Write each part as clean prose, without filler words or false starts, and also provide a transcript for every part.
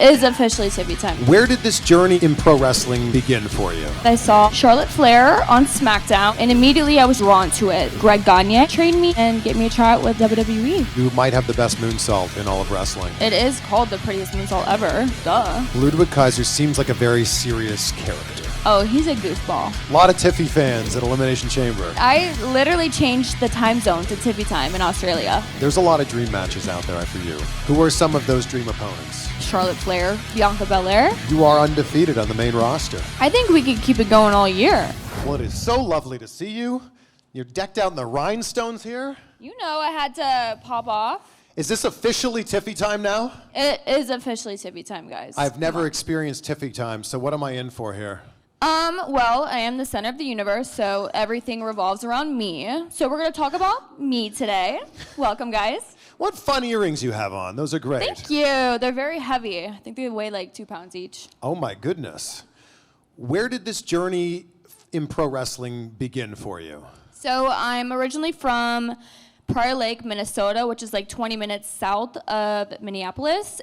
is officially Tiffy time. Where did this journey in pro wrestling begin for you? I saw Charlotte Flair on SmackDown, and immediately I was drawn to it. Greg Gagne trained me and gave me a tryout with WWE. You might have the best moonsault in all of wrestling. It is called the Prettiest Moonsault Ever. Duh. Ludwig Kaiser seems like a very serious character. Oh, he's a goofball. A lot of Tiffy fans at Elimination Chamber. I literally changed the time zone to Tiffy time in Australia. There's a lot of dream matches out there for you. Who are some of those dream opponents? Charlotte Flair, Bianca Belair. You are undefeated on the main roster. I think we could keep it going all year. Well, it is so lovely to see you. You're decked out in the rhinestones here. You know I had to pop off. Is this officially Tiffy time now? It is officially Tiffy time, guys. I've never experienced Tiffy time, so what am I in for here? Well, I am the center of the universe, so everything revolves around me. So we're going to talk about me today. Welcome, guys. What fun earrings you have on. Those are great. Thank you. They're very heavy. I think they weigh like 2 pounds each. Oh, my goodness. Where did this journey in pro wrestling begin for you? So I'm originally from Prior Lake, Minnesota, which is like 20 minutes south of Minneapolis.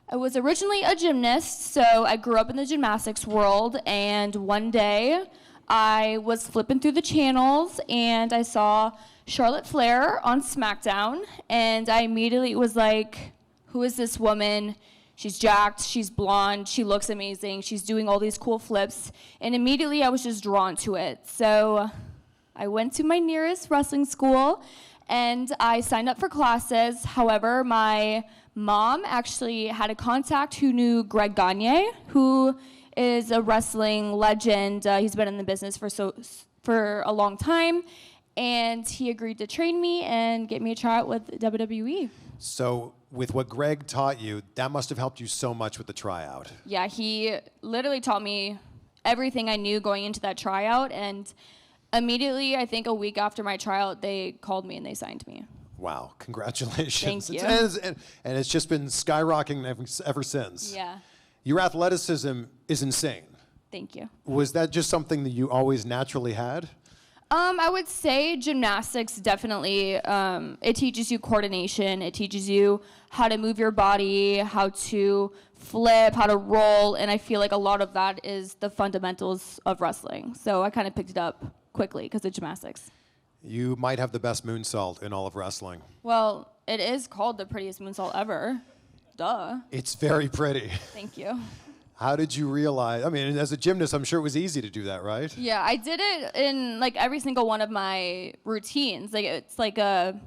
I was originally a gymnast, so I grew up in the gymnastics world, and one day I was flipping through the channels and I saw Charlotte Flair on SmackDown, and I immediately was like, who is this woman? She's jacked, she's blonde, she looks amazing, she's doing all these cool flips, and immediately I was just drawn to it. So I went to my nearest wrestling school and I signed up for classes. However, my mom actually had a contact who knew Greg Gagne, who is a wrestling legend. He's been in the business for a long time, and he agreed to train me and get me a tryout with WWE. So with what Greg taught you, that must have helped you so much with the tryout. Yeah, he literally taught me everything I knew going into that tryout, and immediately, I think a week after my tryout, they called me and they signed me. Wow, congratulations. Thank you. And it's just been skyrocketing ever since. Yeah. Your athleticism is insane. Thank you. Was that just something that you always naturally had? I would say gymnastics definitely, it teaches you coordination. It teaches you how to move your body, how to flip, how to roll, and I feel like a lot of that is the fundamentals of wrestling. So I kind of picked it up quickly because of gymnastics. You might have the best moonsault in all of wrestling. Well, it is called the Prettiest Moonsault Ever. Duh. It's very pretty. Thank you. How did you realize? I mean, as a gymnast, I'm sure it was easy to do that, right? Yeah, I did it in like every single one of my routines. Like it's like a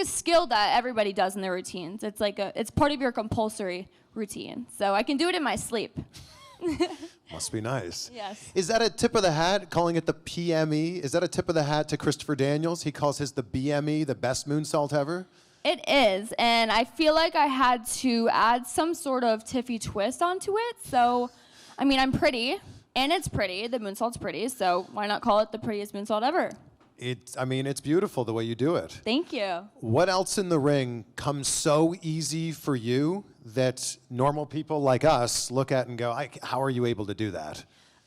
skill that everybody does in their routines. It's part of your compulsory routine. So I can do it in my sleep. Must be nice. Yes. Is that a tip of the hat, calling it the PME? Is that a tip of the hat to Christopher Daniels? He calls his the BME, the best moonsault ever? It is, and I feel like I had to add some sort of Tiffy twist onto it. So, I mean, I'm pretty, and it's pretty. The moonsault's pretty, so why not call it the prettiest moonsault ever? It's beautiful the way you do it. Thank you. What else in the ring comes so easy for you that normal people like us look at and go, how are you able to do that?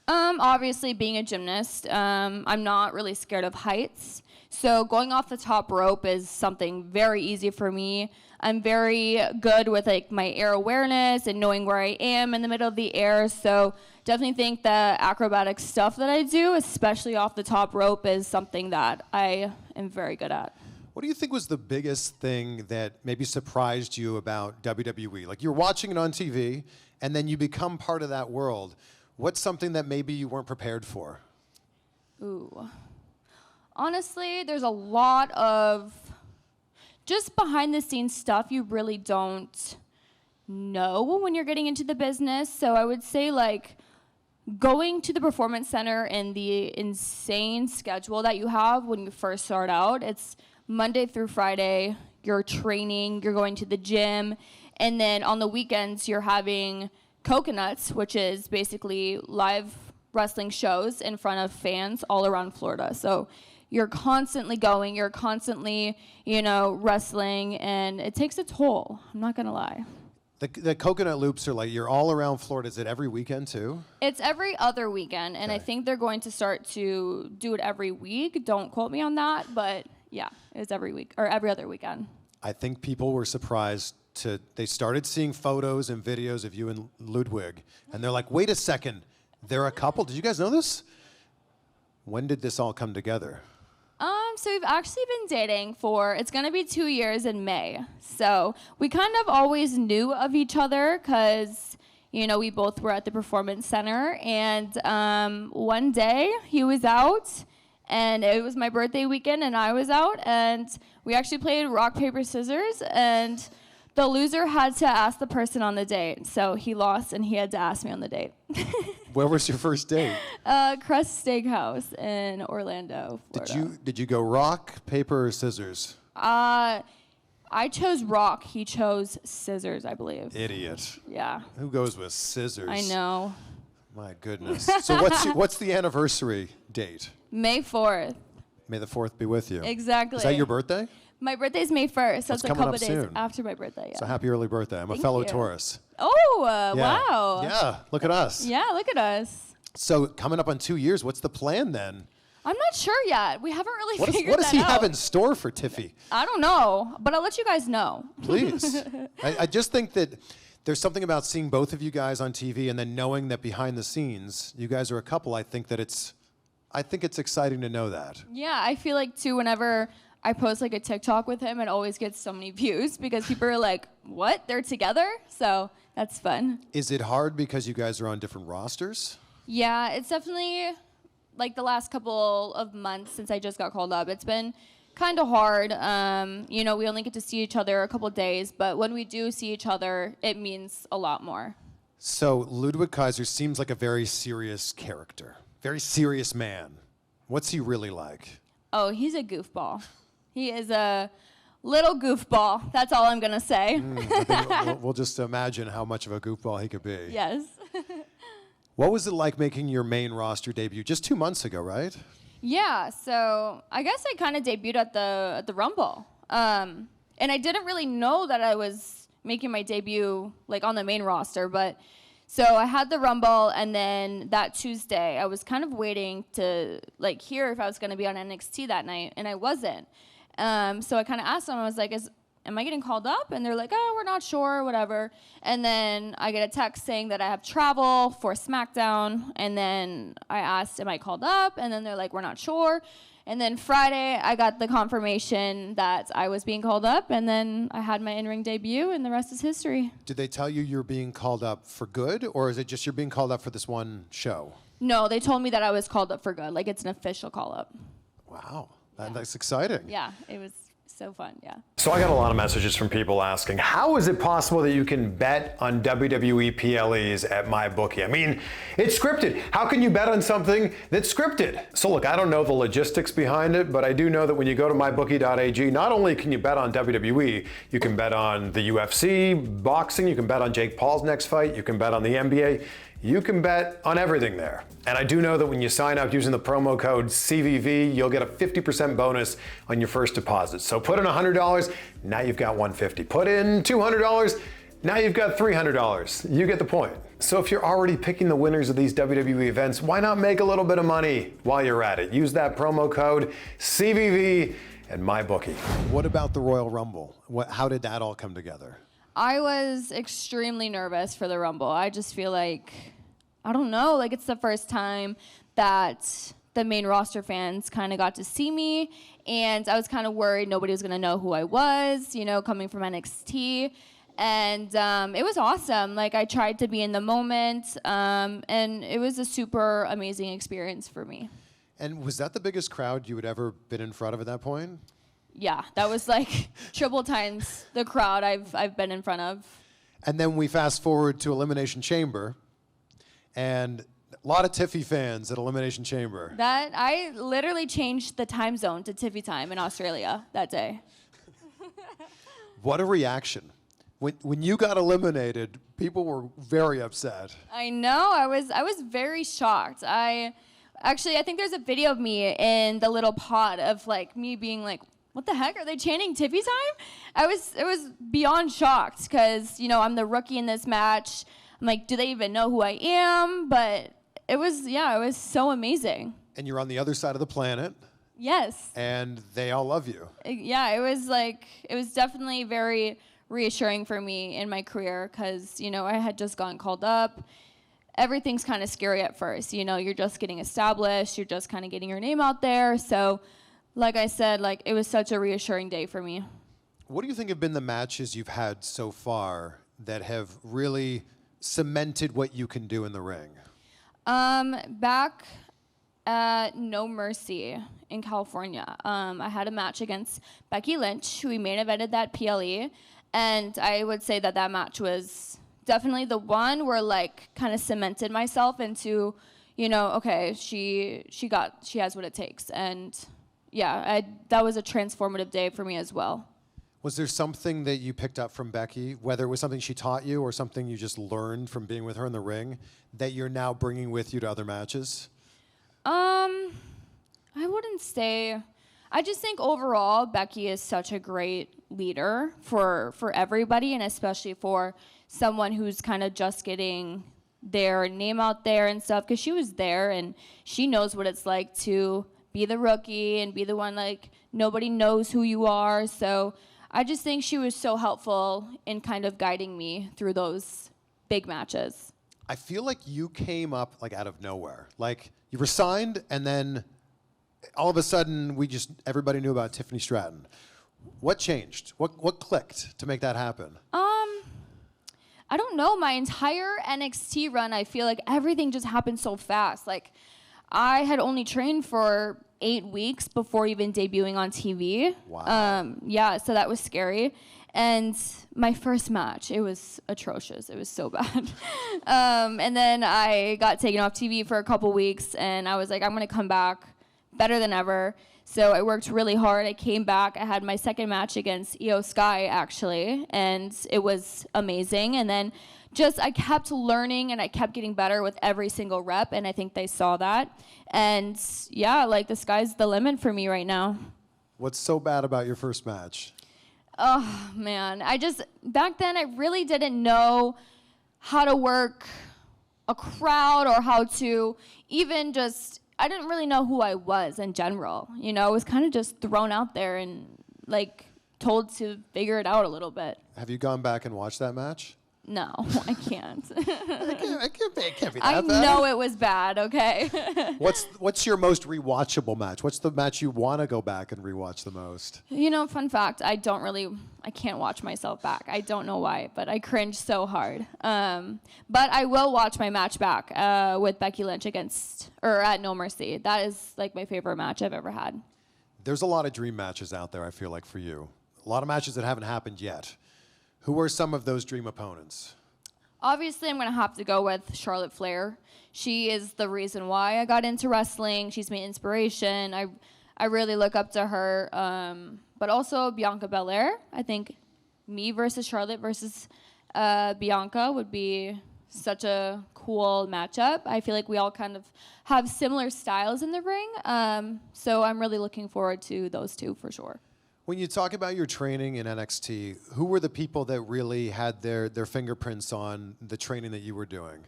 Obviously, being a gymnast, I'm not really scared of heights. So going off the top rope is something very easy for me. I'm very good with like my air awareness and knowing where I am in the middle of the air. So definitely think the acrobatic stuff that I do, especially off the top rope, is something that I am very good at. What do you think was the biggest thing that maybe surprised you about WWE? Like you're watching it on TV and then you become part of that world. What's something that maybe you weren't prepared for? Ooh. Honestly, there's a lot of just behind the scenes stuff you really don't know when you're getting into the business. So I would say like going to the performance center and the insane schedule that you have when you first start out. It's Monday through Friday, you're training, you're going to the gym, and then on the weekends you're having Coconuts, which is basically live wrestling shows in front of fans all around Florida. So you're constantly going, you're constantly, wrestling, and it takes a toll. I'm not gonna lie. The coconut loops are like, you're all around Florida. Is it every weekend too? It's every other weekend, and okay. I think they're going to start to do it every week. Don't quote me on that, but yeah, it's every week, or every other weekend. I think people were surprised they started seeing photos and videos of you and Ludwig, and they're like, wait a second, they're a couple? Did you guys know this? When did this all come together? So we've actually been dating it's going to be 2 years in May. So we kind of always knew of each other because, we both were at the Performance Center. And one day he was out, and it was my birthday weekend, and I was out. And we actually played rock, paper, scissors. And the loser had to ask the person on the date. So he lost, and he had to ask me on the date. Where was your first date? Crest Steakhouse in Orlando, Florida. Did you go rock, paper, or scissors? I chose rock. He chose scissors, I believe. Idiot. Yeah. Who goes with scissors? I know. My goodness. So what's the anniversary date? May 4th. May the 4th be with you. Exactly. Is that your birthday? My birthday's May 1st. That's a coming couple up days soon. after my birthday. Yeah. So happy early birthday. I'm a Thank fellow you. Taurus. Oh, Yeah. wow. Yeah, look at us. Yeah, look at us. So coming up on 2 years, what's the plan then? I'm not sure yet. We haven't really figured that out. What does he have in store for Tiffy? I don't know, but I'll let you guys know. Please. I just think that there's something about seeing both of you guys on TV and then knowing that behind the scenes, you guys are a couple. I think it's exciting to know that. Yeah, I feel like too, whenever I post like a TikTok with him, it always gets so many views because people are like, what? They're together? So that's fun. Is it hard because you guys are on different rosters? Yeah, it's definitely like the last couple of months since I just got called up. It's been kind of hard. We only get to see each other a couple of days, but when we do see each other, it means a lot more. So Ludwig Kaiser seems like a very serious character, very serious man. What's he really like? Oh, he's a goofball. He is a little goofball. That's all I'm going to say. I think we'll just imagine how much of a goofball he could be. Yes. What was it like making your main roster debut just 2 months ago, right? Yeah, so I guess I kind of debuted at the Rumble. And I didn't really know that I was making my debut like on the main roster, but so I had the Rumble, and then that Tuesday I was kind of waiting to like hear if I was going to be on NXT that night, and I wasn't. So I kind of asked them, I was like, am I getting called up? And they're like, oh, we're not sure, whatever. And then I get a text saying that I have travel for SmackDown. And then I asked, am I called up? And then they're like, we're not sure. And then Friday, I got the confirmation that I was being called up. And then I had my in-ring debut, and the rest is history. Did they tell you you're being called up for good, or is it just you're being called up for this one show? No, they told me that I was called up for good. Like, it's an official call-up. Wow, that's exciting. Yeah, it was so fun, yeah. So I got a lot of messages from people asking, how is it possible that you can bet on WWE PLEs at MyBookie? I mean, it's scripted. How can you bet on something that's scripted? So look, I don't know the logistics behind it, but I do know that when you go to mybookie.ag, not only can you bet on WWE, you can bet on the UFC, boxing, you can bet on Jake Paul's next fight, you can bet on the NBA. You can bet on everything there. And I do know that when you sign up using the promo code CVV, you'll get a 50% bonus on your first deposit. So put in $100, now you've got $150. Put in $200, now you've got $300. You get the point. So if you're already picking the winners of these WWE events, why not make a little bit of money while you're at it? Use that promo code CVV at MyBookie. What about the Royal Rumble? How did that all come together? I was extremely nervous for the Rumble. I just feel like, I don't know, like it's the first time that the main roster fans kind of got to see me, and I was kind of worried nobody was going to know who I was, coming from NXT. And it was awesome. Like, I tried to be in the moment, and it was a super amazing experience for me. And was that the biggest crowd you had ever been in front of at that point? Yeah, that was like triple times the crowd I've been in front of. And then we fast forward to Elimination Chamber, and a lot of Tiffy fans at Elimination Chamber. That I literally changed the time zone to Tiffy time in Australia that day. What a reaction. When you got eliminated, people were very upset. I know, I was very shocked. I think there's a video of me in the little pod of like me being like, what the heck, are they chanting Tiffy time? It was beyond shocked because, I'm the rookie in this match. I'm like, do they even know who I am? But it was so amazing. And you're on the other side of the planet. Yes. And they all love you. Yeah, it was definitely very reassuring for me in my career because, you know, I had just gotten called up. Everything's kind of scary at first. You know, you're just getting established. You're just kind of getting your name out there. So, like I said, like, it was such a reassuring day for me. What do you think have been the matches you've had so far that have really cemented what you can do in the ring? Back at No Mercy in California, I had a match against Becky Lynch, who we main evented that PLE, and I would say that that match was definitely the one where, like, kind of cemented myself into, you know, okay, she has what it takes, and yeah, that was a transformative day for me as well. Was there something that you picked up from Becky, whether it was something she taught you or something you just learned from being with her in the ring, that you're now bringing with you to other matches? I wouldn't say. I just think overall Becky is such a great leader for everybody, and especially for someone who's kind of just getting their name out there and stuff, because she was there and she knows what it's like to be the rookie and be the one, like, nobody knows who you are. So I just think she was so helpful in kind of guiding me through those big matches. I feel like you came up like out of nowhere. Like you were signed and then all of a sudden everybody knew about Tiffany Stratton. What changed? What clicked to make that happen? I don't know. My entire NXT run, I feel like everything just happened so fast. Like, I had only trained for 8 weeks before even debuting on TV. Wow. Yeah, so that was scary. And my first match, it was atrocious. It was so bad. And then I got taken off TV for a couple weeks, and I was like, I'm going to come back better than ever. So I worked really hard. I came back. I had my second match against Io Sky, actually, and it was amazing. And then I kept learning, and I kept getting better with every single rep, and I think they saw that. And, yeah, like, the sky's the limit for me right now. What's so bad about your first match? Oh, man. Back then, I really didn't know how to work a crowd or how to even I didn't really know who I was in general. You know, I was kind of just thrown out there and, like, told to figure it out a little bit. Have you gone back and watched that match? No, I can't. It can't be that I bad. know it was bad, okay? What's your most rewatchable match? What's the match you want to go back and rewatch the most? You know, fun fact, I can't watch myself back. I don't know why, but I cringe so hard. But I will watch my match back with Becky Lynch at No Mercy. That is, like, my favorite match I've ever had. There's a lot of dream matches out there, I feel like, for you. A lot of matches that haven't happened yet. Who are some of those dream opponents? Obviously, I'm going to have to go with Charlotte Flair. She is the reason why I got into wrestling. She's my inspiration. I really look up to her. But also Bianca Belair. I think me versus Charlotte versus Bianca would be such a cool matchup. I feel like we all kind of have similar styles in the ring. So I'm really looking forward to those two for sure. When you talk about your training in NXT, who were the people that really had their fingerprints on the training that you were doing?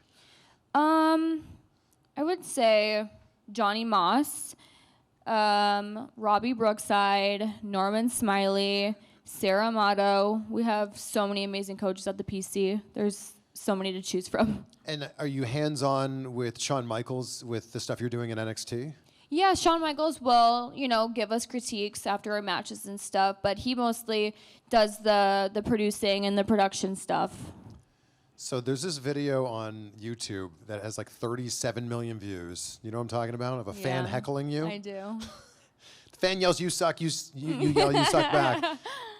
I would say Johnny Moss, Robbie Brookside, Norman Smiley, Sarah Amato. We have so many amazing coaches at the PC. There's so many to choose from. And are you hands-on with Shawn Michaels with the stuff you're doing in NXT? Yeah, Shawn Michaels will, you know, give us critiques after our matches and stuff, but he mostly does the producing and the production stuff. So there's this video on YouTube that has like 37 million views. You know what I'm talking about? Of a fan heckling you? I do. The fan yells, "You suck," you yell, "You suck" back.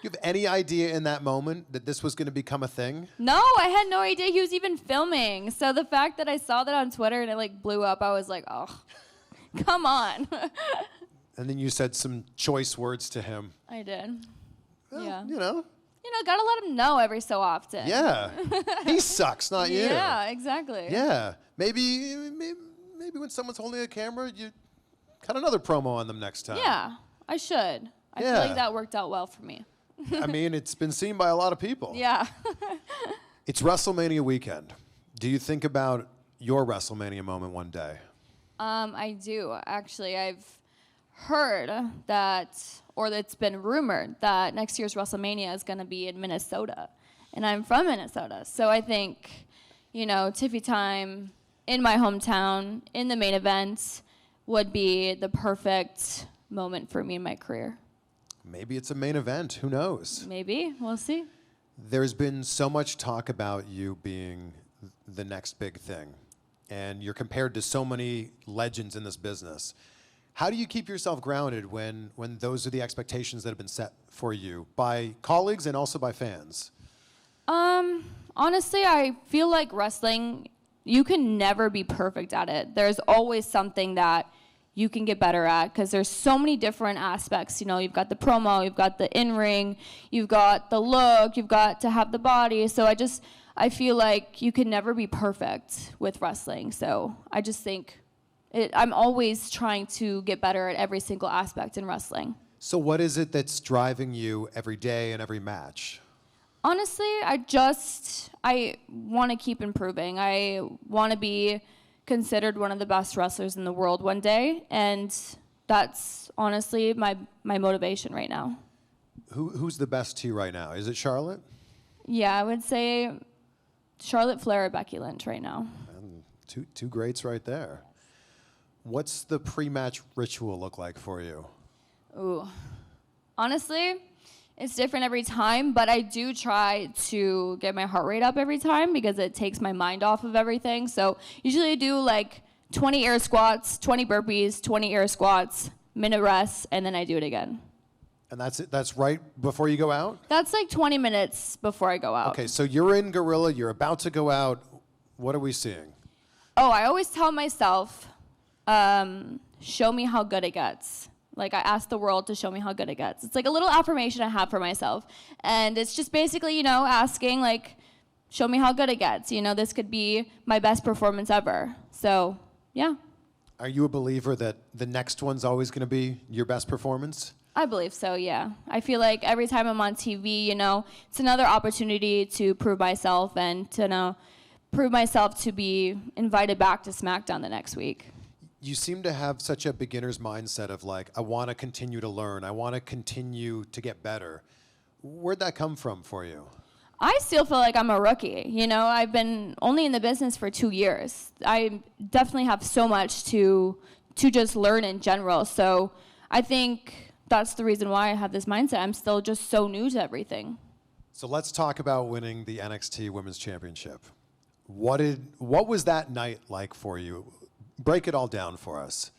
You have any idea in that moment that this was going to become a thing? No, I had no idea he was even filming. So the fact that I saw that on Twitter and it, like, blew up, I was like, oh. Come on. And then you said some choice words to him. I did. Well, yeah. You know, gotta let him know every so often. Yeah. He sucks, not you. Yeah, exactly. Yeah. Maybe when someone's holding a camera, you cut another promo on them next time. Yeah, I should. I feel like that worked out well for me. I mean, it's been seen by a lot of people. Yeah. It's WrestleMania weekend. Do you think about your WrestleMania moment one day? I do. Actually, I've heard that or it's been rumored that next year's WrestleMania is going to be in Minnesota. And I'm from Minnesota. So I think, Tiffy time in my hometown, in the main event, would be the perfect moment for me in my career. Maybe it's a main event. Who knows? Maybe. We'll see. There's been so much talk about you being the next big thing, and you're compared to so many legends in this business. How do you keep yourself grounded when those are the expectations that have been set for you by colleagues and also by fans? Honestly, I feel like wrestling, you can never be perfect at it. There's always something that you can get better at because there's so many different aspects. You've got the promo, you've got the in-ring, you've got the look, you've got to have the body. So I feel like you can never be perfect with wrestling. So I just think I'm always trying to get better at every single aspect in wrestling. So what is it that's driving you every day and every match? Honestly, I want to keep improving. I want to be considered one of the best wrestlers in the world one day, and that's honestly my motivation right now. Who's the best to you right now? Is it Charlotte? Yeah, I would say Charlotte, Flair, or Becky Lynch right now. Two greats right there. What's the pre-match ritual look like for you? Ooh, honestly, it's different every time, but I do try to get my heart rate up every time because it takes my mind off of everything. So usually I do like 20 air squats, 20 burpees, 20 air squats, minute rest, and then I do it again. And that's it? That's right before you go out? That's like 20 minutes before I go out. Okay, so you're in Gorilla, you're about to go out. What are we seeing? Oh, I always tell myself, show me how good it gets. Like, I ask the world to show me how good it gets. It's like a little affirmation I have for myself. And it's just basically, asking, like, show me how good it gets. This could be my best performance ever. So, yeah. Are you a believer that the next one's always going to be your best performance? I believe so, yeah. I feel like every time I'm on TV, it's another opportunity to prove myself and to prove myself to be invited back to SmackDown the next week. You seem to have such a beginner's mindset of like, I want to continue to learn. I want to continue to get better. Where'd that come from for you? I still feel like I'm a rookie. I've been only in the business for 2 years. I definitely have so much to just learn in general. So I think that's the reason why I have this mindset. I'm still just so new to everything. So let's talk about winning the NXT Women's Championship. What was that night like for you? Break it all down for us.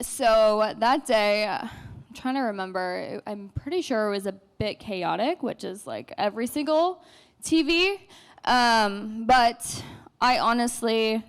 So that day, I'm trying to remember, I'm pretty sure it was a bit chaotic, which is like every single TV. But I honestly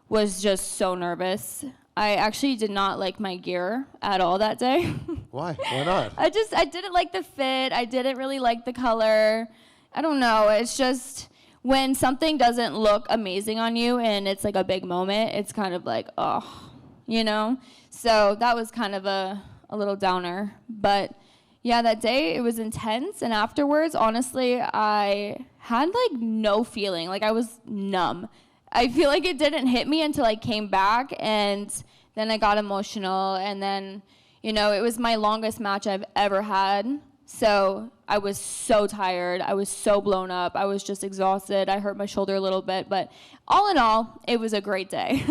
was just so nervous. I actually did not like my gear at all that day. Why? Why not? I didn't like the fit. I didn't really like the color. I don't know. It's just when something doesn't look amazing on you and it's like a big moment, it's kind of like, So that was kind of a little downer. But yeah, that day it was intense. And afterwards, honestly, I had like no feeling. Like I was numb. I feel like it didn't hit me until I came back, and then I got emotional, and then, it was my longest match I've ever had, so I was so tired. I was so blown up. I was just exhausted. I hurt my shoulder a little bit, but all in all, it was a great day.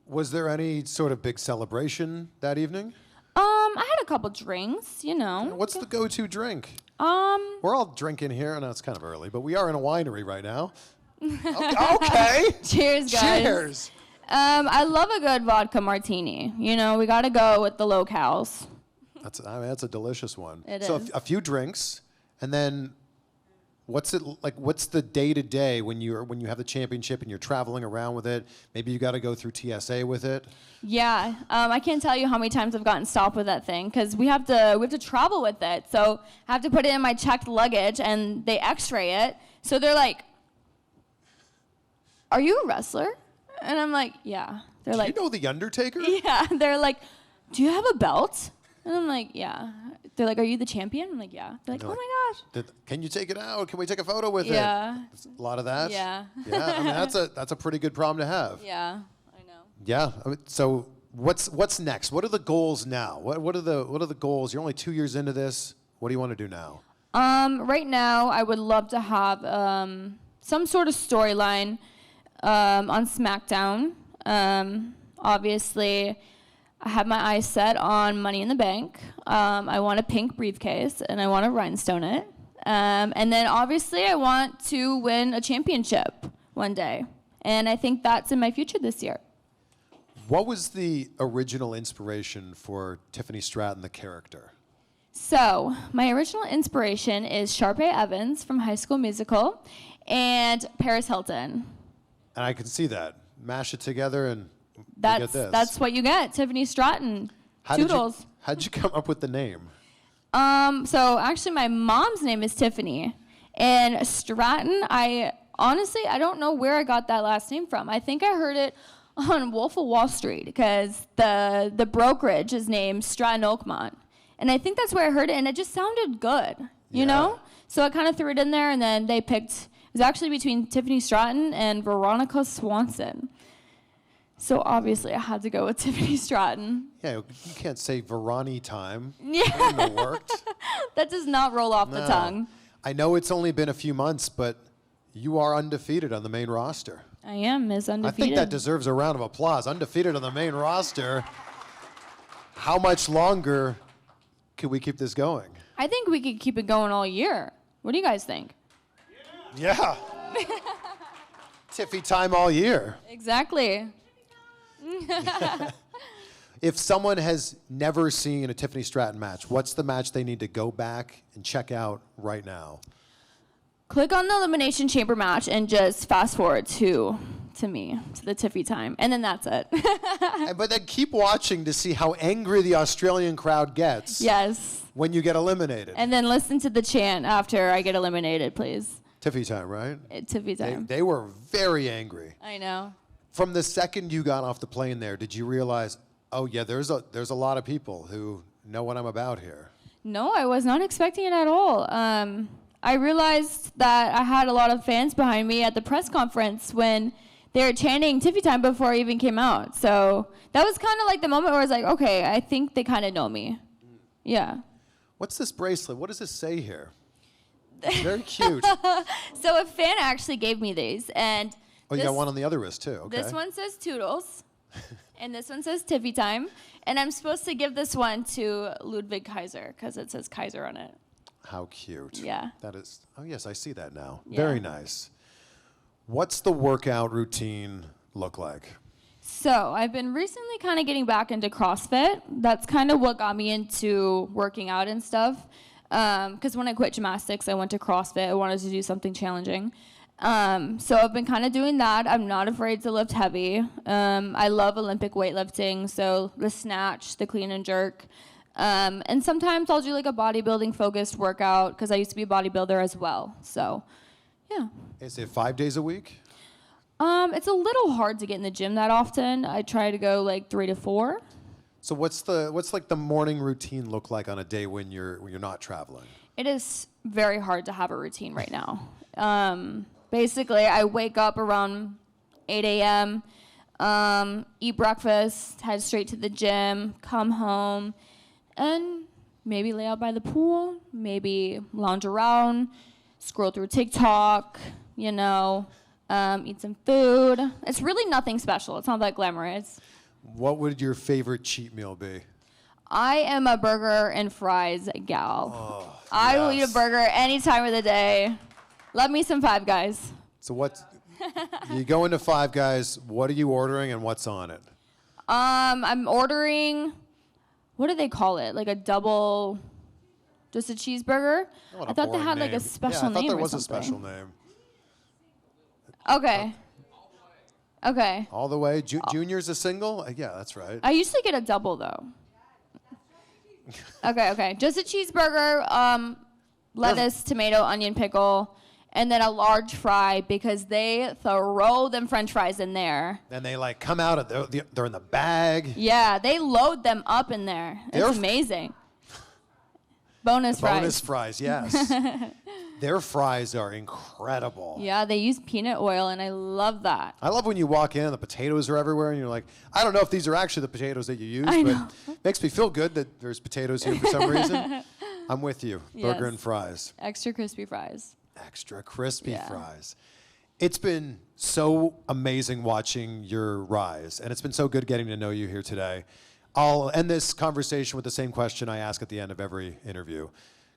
Was there any sort of big celebration that evening? I had a couple drinks, What's the go-to drink? We're all drinking here. I know it's kind of early, but we are in a winery right now. Okay. Cheers, guys. Cheers. I love a good vodka martini. We got to go with the locales. That's a delicious one. It so is. a few drinks, and then what's it like? What's the day-to-day when you have the championship and you're traveling around with it? Maybe you got to go through TSA with it. Yeah, I can't tell you how many times I've gotten stopped with that thing because we have to travel with it. So I have to put it in my checked luggage, and they X-ray it. So they're like, "Are you a wrestler?" And I'm like, "Yeah." They're like, "You know the Undertaker?" Yeah. They're like, "Do you have a belt?" And I'm like, "Yeah." They're like, "Are you the champion?" I'm like, "Yeah." They're like, "Oh my gosh." Can you take it out? Can we take a photo with it? Yeah. A lot of that. Yeah. Yeah. I mean, that's a pretty good problem to have. Yeah, I know. Yeah. I mean, so What's next? What are the goals now? What are the goals? You're only 2 years into this. What do you want to do now? Right now, I would love to have some sort of storyline on SmackDown. Obviously, I have my eyes set on Money in the Bank. I want a pink briefcase, and I want to rhinestone it. And then, obviously, I want to win a championship one day. And I think that's in my future this year. What was the original inspiration for Tiffany Stratton, the character? So, my original inspiration is Sharpay Evans from High School Musical and Paris Hilton. And I can see that. Mash it together and you get this. That's what you get, Tiffany Stratton. Toodles. How'd you come up with the name? So actually my mom's name is Tiffany. And Stratton, I don't know where I got that last name from. I think I heard it on Wolf of Wall Street because the brokerage is named Stratton Oakmont. And I think that's where I heard it, and it just sounded good, you know? So I kind of threw it in there, and then they picked, it was actually between Tiffany Stratton and Veronica Swanson. So obviously I had to go with Tiffany Stratton. Yeah, you can't say Verani time. Yeah. That wouldn't have worked. That does not roll off the tongue. I know it's only been a few months, but you are undefeated on the main roster. I am Ms. Undefeated. I think that deserves a round of applause. Undefeated on the main roster. How much longer could we keep this going? I think we could keep it going all year. What do you guys think? Yeah. Tiffy time all year. Exactly. If someone has never seen a Tiffany Stratton match, what's the match they need to go back and check out right now? Click on the Elimination Chamber match and just fast forward to me, to the Tiffy time. And then that's it. But then keep watching to see how angry the Australian crowd gets. Yes. When you get eliminated. And then listen to the chant after I get eliminated, please. Tiffy time, right? Tiffy time. They were very angry. I know. From the second you got off the plane there, did you realize, oh yeah, there's a lot of people who know what I'm about here? No, I was not expecting it at all. I realized that I had a lot of fans behind me at the press conference when they were chanting Tiffy time before I even came out. So that was kind of like the moment where I was like, okay, I think they kind of know me. Yeah. What's this bracelet? What does this say here? It's very cute. So a fan actually gave me these, and you got one on the other wrist too. Okay. This one says Toodles, and this one says Tiffy time, and I'm supposed to give this one to Ludwig Kaiser because it says Kaiser on it. How cute. Yeah. That is. Oh yes, I see that now. Yeah. Very nice. What's the workout routine look like? So I've been recently kind of getting back into CrossFit. That's kind of what got me into working out and stuff. Because when I quit gymnastics, I went to CrossFit. I wanted to do something challenging. So I've been kind of doing that. I'm not afraid to lift heavy. I love Olympic weightlifting, so the snatch, the clean and jerk. And sometimes I'll do like a bodybuilding focused workout because I used to be a bodybuilder as well. So, yeah. Is it 5 days a week? It's a little hard to get in the gym that often. I try to go like 3 to 4. So what's like the morning routine look like on a day when you're not traveling? It is very hard to have a routine right now. Basically, I wake up around 8 a.m., eat breakfast, head straight to the gym, come home, and maybe lay out by the pool, maybe lounge around, scroll through TikTok, eat some food. It's really nothing special. It's not that glamorous. What would your favorite cheat meal be? I am a burger and fries gal. Oh, I will eat yes. a burger any time of the day. Love me some Five Guys. So you go into Five Guys, what are you ordering and what's on it? I'm ordering, what do they call it? Like a double, just a cheeseburger? What I thought they had like a special name or something. I thought there was a special name. Okay. Okay. All the way? Junior's a single? Yeah, that's right. I usually get a double though. Okay. Just a cheeseburger, lettuce, tomato, onion, pickle, and then a large fry because they throw them French fries in there. And they like come out, they're in the bag. Yeah, they load them up in there. It's amazing. Bonus fries. Bonus fries, yes. Their fries are incredible. Yeah, they use peanut oil, and I love that. I love when you walk in and the potatoes are everywhere, and you're like, I don't know if these are actually the potatoes that you use, I but know. it makes me feel good that there's potatoes here for some reason. I'm with you. Burger Yes. and fries. Extra crispy fries. Extra crispy Yeah. fries. It's been so amazing watching your rise, and it's been so good getting to know you here today. I'll end this conversation with the same question I ask at the end of every interview.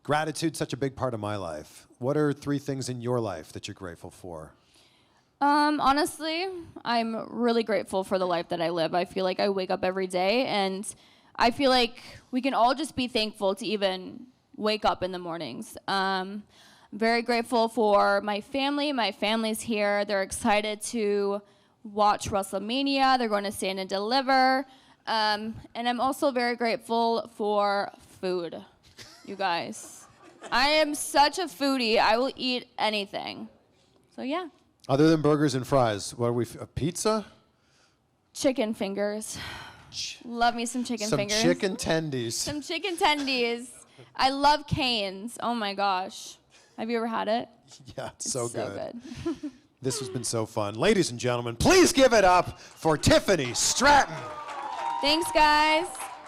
Gratitude's such a big part of my life. What are 3 things in your life that you're grateful for? Honestly, I'm really grateful for the life that I live. I feel like I wake up every day, and I feel like we can all just be thankful to even wake up in the mornings. I'm very grateful for my family. My family's here. They're excited to watch WrestleMania. They're going to stand and deliver. And I'm also very grateful for food, you guys. I am such a foodie. I will eat anything. So, yeah. Other than burgers and fries, what are we? A pizza? Chicken fingers. Love me some chicken Some fingers. chicken tendies. Some chicken tendies. I love Cane's. Oh my gosh. Have you ever had it? Yeah, it's so good. good. This has been so fun. Ladies and gentlemen, please give it up for Tiffany Stratton. Thanks, guys.